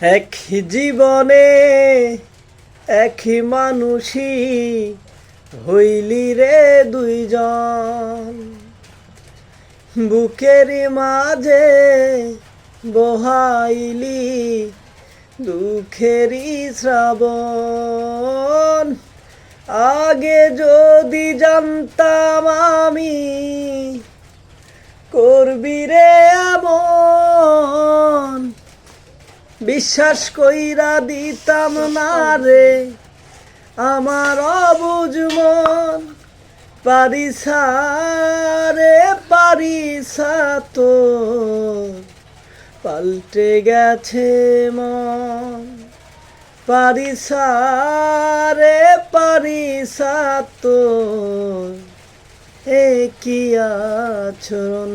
এক জীবনে একই মানুষই হইলি রে দুইজন, বুকের মাঝে বহাইলি দুঃখেরই শ্রাবণ। আগে যদি জানতাম আমি করবি রে এমন, বিশ্বাস কইরা দিতাম না রে আমার অবুঝ মন। পারিসা রে পারিসা তোর পাল্টে গেছে মন। পারিসা রে পারিসা তোর এ কি আচরণ।